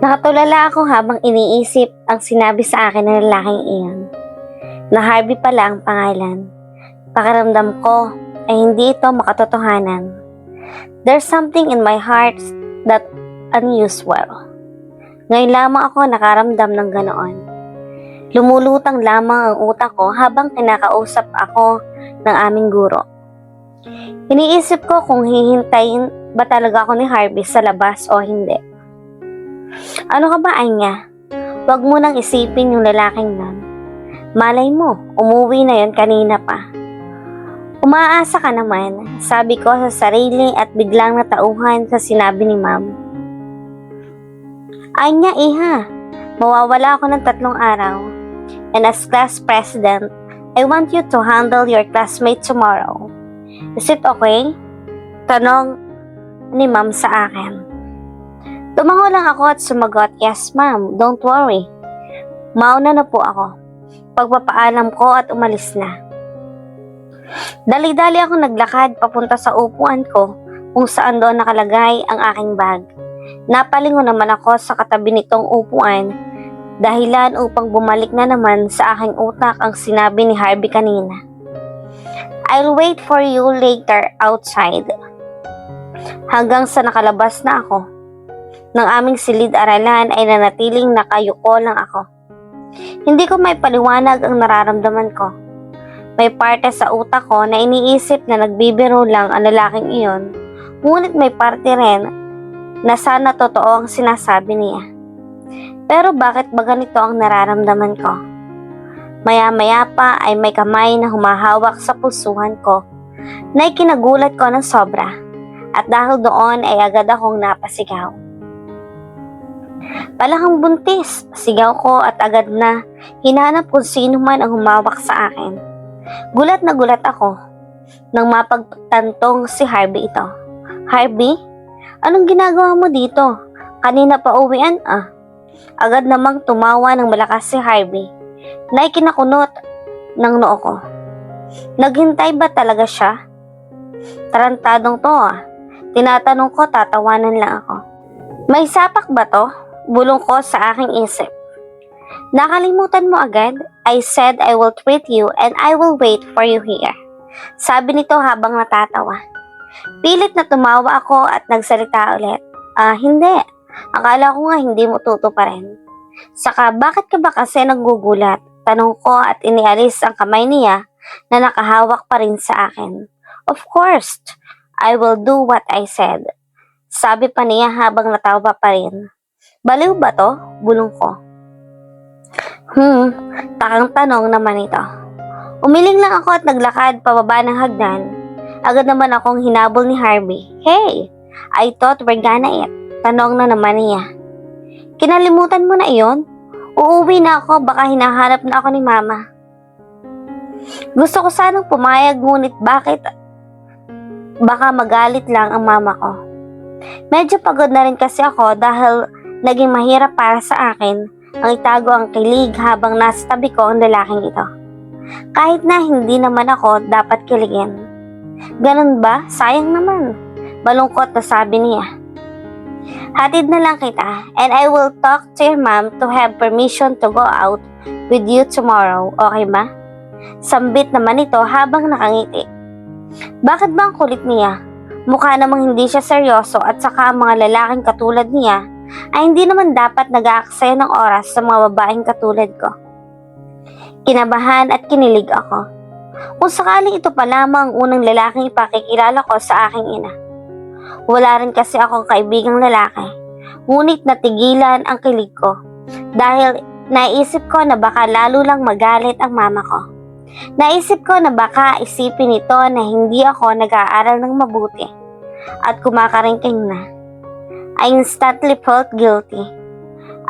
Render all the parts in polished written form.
Nakatulala ako habang iniisip ang sinabi sa akin ng lalaking iyon, na Harvey pala ang pangalan. Pakiramdam ko ay hindi ito makatotohanan. There's something in my heart that unusual. Ngayon lamang ako nakaramdam ng ganoon. Lumulutang lamang ang utak ko habang kinakausap ako ng aming guro. Iniisip ko kung hihintayin ba talaga ako ni Harvey sa labas o hindi. Ano ka ba, Anya? Huwag mo nang isipin yung lalaking nun. Malay mo, umuwi na yun kanina pa. Umaasa ka naman, sabi ko sa sarili at biglang natauhan sa sinabi ni Ma'am. Anya, iha, mawawala ako ng 3 araw. And as class president, I want you to handle your classmate tomorrow. Is it okay? Tanong ni Ma'am sa akin. Tumango lang ako at sumagot, yes ma'am, don't worry. Mauna na po ako. Pagpapaalam ko at umalis na. Dali-dali ako naglakad papunta sa upuan ko kung saan doon nakalagay ang aking bag. Napalingon naman ako sa katabi nitong upuan dahilan upang bumalik na naman sa aking utak ang sinabi ni Harvey kanina. I'll wait for you later outside. Hanggang sa nakalabas na ako. Ng aming silid-aralan ay nanatiling nakayuko lang ako. Hindi ko may paliwanag ang nararamdaman ko. May parte sa utak ko na iniisip na nagbibiro lang ang lalaking iyon, ngunit may parte rin na sana totoo ang sinasabi niya. Pero bakit ba ganito ang nararamdaman ko? Maya-maya pa ay may kamay na humahawak sa pulsuhan ko na ikinagulat ko ng sobra at dahil doon ay agad akong napasigaw. Palakang buntis, sigaw ko at agad na hinanap kung sino man ang humawak sa akin. Gulat na gulat ako nang mapagtantong si Harvey ito. Harvey, anong ginagawa mo dito? Kanina pa uwian ah. Agad namang tumawa ng malakas si Harvey na ikinakunot ng noo ko. Naghintay ba talaga siya? Tarantadong to ah. Tinatanong ko, tatawanan lang ako. May sapak ba to? Bulong ko sa aking isip. Nakalimutan mo agad? I said I will treat you and I will wait for you here. Sabi nito habang natatawa. Pilit na tumawa ako at nagsalita ulit. Hindi. Akala ko nga hindi mo tutuparin. Saka bakit ka ba kasi nagugulat? Tanong ko at inialis ang kamay niya na nakahawak pa rin sa akin. Of course, I will do what I said. Sabi pa niya habang natawa pa rin. Baliw ba to? Bulong ko. Takang tanong naman ito. Umiling lang ako at naglakad pababa ng hagdan. Agad naman akong hinabol ni Harvey. Hey, I thought we're gonna eat. Tanong na naman niya. Kinalimutan mo na iyon? Uuwi na ako, baka hinahanap na ako ni Mama. Gusto ko sanang pumayag ngunit bakit? Baka magalit lang ang mama ko. Medyo pagod na rin kasi ako dahil naging mahirap para sa akin ang itago ang kilig habang nasa tabi ko ang lalaking ito. Kahit na hindi naman ako dapat kiligin. Ganun ba? Sayang naman. Malungkot na sabi niya. Hatid na lang kita and I will talk to your mom to have permission to go out with you tomorrow. Okay ba? Sambit naman ito habang nakangiti. Bakit ba ang kulit niya? Mukha namang hindi siya seryoso at saka ang mga lalaking katulad niya ay hindi naman dapat nag-aaksaya ng oras sa mga babaeng katulad ko. Kinabahan at kinilig ako. Kung sakaling ito pa lamang ang unang lalaking ipakikilala ko sa aking ina. Wala rin kasi akong kaibigang lalaki. Ngunit natigilan ang kilig ko dahil naisip ko na baka lalo lang magalit ang mama ko. Naisip ko na baka isipin nito na hindi ako nag-aaral ng mabuti at kumakaringking na. I instantly felt guilty.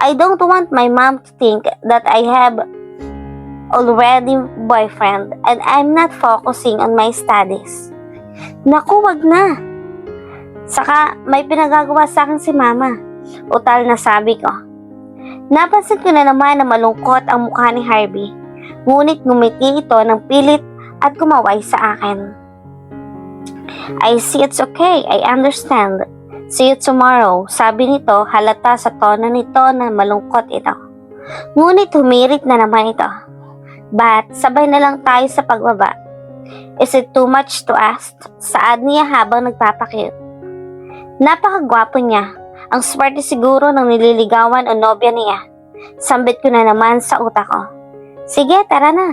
I don't want my mom to think that I have already boyfriend and I'm not focusing on my studies. Naku, wag na. Saka may pinagagawa sa akin si Mama. Utal na sabi ko. Napansin ko na naman na malungkot ang mukha ni Harvey. Ngunit ngumiti ito ng pilit at kumaway sa akin. I see, it's okay. I understand. See you tomorrow, sabi nito, halata sa tono nito na malungkot ito. Ngunit humirit na naman ito. But sabay na lang tayo sa pagbaba. Is it too much to ask? Saad niya habang nagpapakit. Napakagwapo niya. Ang swerte siguro ng nililigawan o nobya niya. Sambit ko na naman sa utak ko. Sige, tara na.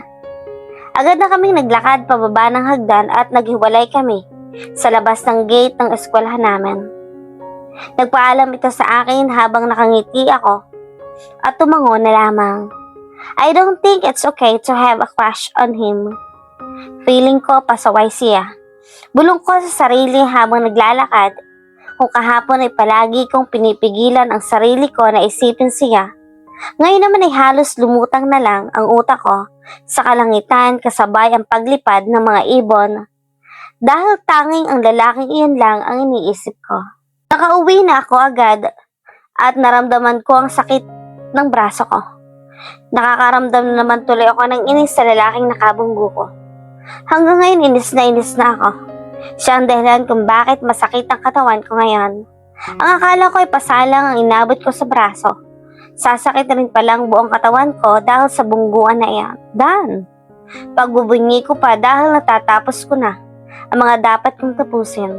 Agad na kaming naglakad pababa ng hagdan at naghiwalay kami sa labas ng gate ng eskwelahan namin. Nagpaalam ito sa akin habang nakangiti ako at tumango na lamang. I don't think it's okay to have a crush on him. Feeling ko pasaway siya. Bulong ko sa sarili habang naglalakad. Kung kahapon ay palagi kong pinipigilan ang sarili ko na isipin siya, ngayon naman ay halos lumutang na lang ang utak ko sa kalangitan kasabay ang paglipad ng mga ibon dahil tanging ang lalaking iyon lang ang iniisip ko. Nakauwi na ako agad at naramdaman ko ang sakit ng braso ko. Nakakaramdam na naman tuloy ako ng inis sa lalaking nakabunggo ko. Hanggang ngayon inis na ako. Siya ang dahilan kung bakit masakit ang katawan ko ngayon. Ang akala ko ay pasalang ang inabot ko sa braso. Sasakit rin palang buong katawan ko dahil sa bungguan na iyan. Dan! Pagbubunyi ko pa dahil natatapos ko na ang mga dapat kong tapusin.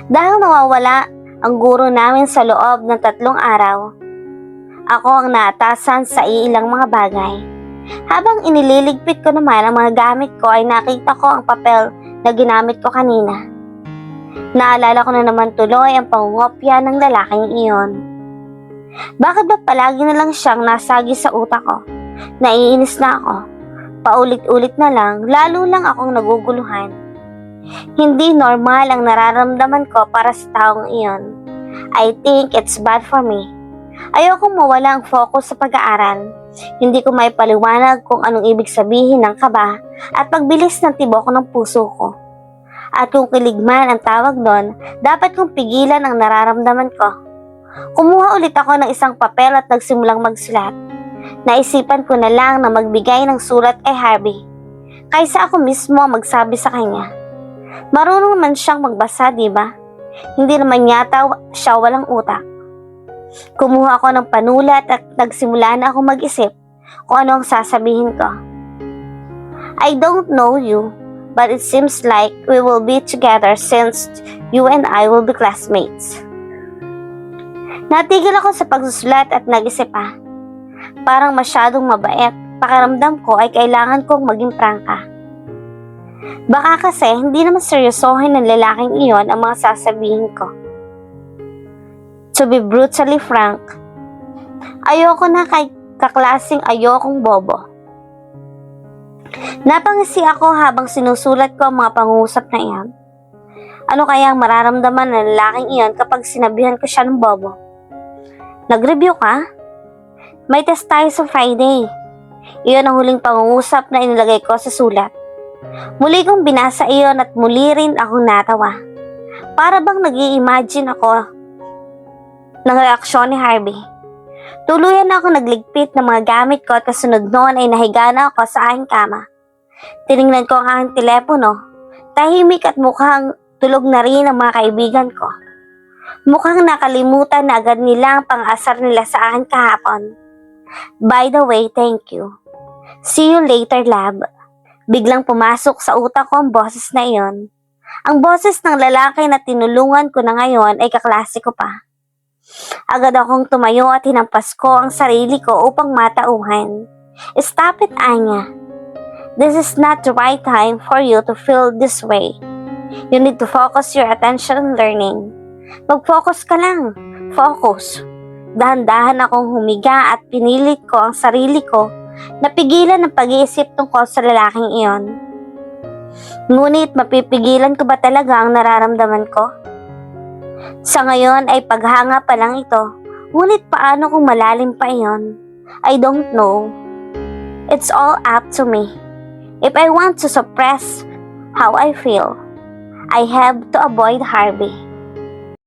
Dahil nawawala ang guro namin sa loob ng 3 araw, ako ang naatasan sa ilang mga bagay. Habang inililigpit ko naman ang mga gamit ko ay nakita ko ang papel na ginamit ko kanina. Naalala ko na naman tuloy ang pangungopya ng lalaking iyon. Bakit ba palagi na lang siyang nasagi sa utak ko? Naiinis na ako. Paulit-ulit na lang, lalo lang akong naguguluhan. Hindi normal ang nararamdaman ko para sa taong iyon. I think it's bad for me. Ayokong mawala ang focus sa pag-aaral. Hindi ko may paliwanag kung anong ibig sabihin ng kaba at pagbilis ng tibok ng puso ko. At kung kiligman ang tawag doon, dapat kong pigilan ang nararamdaman ko. Kumuha ulit ako ng isang papel at nagsimulang magsulat. Naisipan ko na lang na magbigay ng sulat kay Harvey, kaysa ako mismo magsabi sa kanya. Marunong naman siyang magbasa, diba? Hindi naman yata siya walang utak. Kumuha ako ng panulat at nagsimula na ako mag-isip kung ano ang sasabihin ko. I don't know you, but it seems like we will be together since you and I will be classmates. Natigil ako sa pagsusulat at nag-isip Parang masyadong mabait. Pakiramdam ko ay kailangan kong maging prangka. Baka kasi hindi naman seryosohin ng lalaking iyon ang mga sasabihin ko. To be brutally frank, ayoko na kay kaklaseng ayokong bobo. Napangisi ako habang sinusulat ko ang mga pangungusap na iyan. Ano kaya ang mararamdaman ng lalaking iyon kapag sinabihan ko siya ng bobo? Nag-review ka? May test tayo sa Friday. Iyon ang huling pangungusap na inilagay ko sa sulat. Muli kong binasa iyon at muli rin akong natawa. Para bang nag-i-imagine ako ng reaksyon ni Harvey. Tuluyan na ako nagligpit ng mga gamit ko at kasunod noon ay nahiga na ako sa aking kama. Tiningnan ko ang aking telepono. Tahimik at mukhang tulog na rin ang mga kaibigan ko. Mukhang nakalimutan na agad nila ang pang-asar nila sa akin kahapon. By the way, thank you. See you later, lab. Biglang pumasok sa utak ko ang boses na iyon. Ang boses ng lalaki na tinulungan ko na ngayon ay kaklase ko pa. Agad akong tumayo at hinampas ko ang sarili ko upang matauhan. Stop it, Anya. This is not the right time for you to feel this way. You need to focus your attention on learning. Mag-focus ka lang. Focus. Dahan-dahan akong humiga at pinilit ko ang sarili ko na pigilan ang pag-iisip tungkol sa lalaking iyon. Ngunit mapipigilan ko ba talaga ang nararamdaman ko? Sa ngayon ay paghanga pa lang ito, ngunit paano kung malalim pa iyon? I don't know. It's all up to me. If I want to suppress how I feel, I have to avoid Harvey.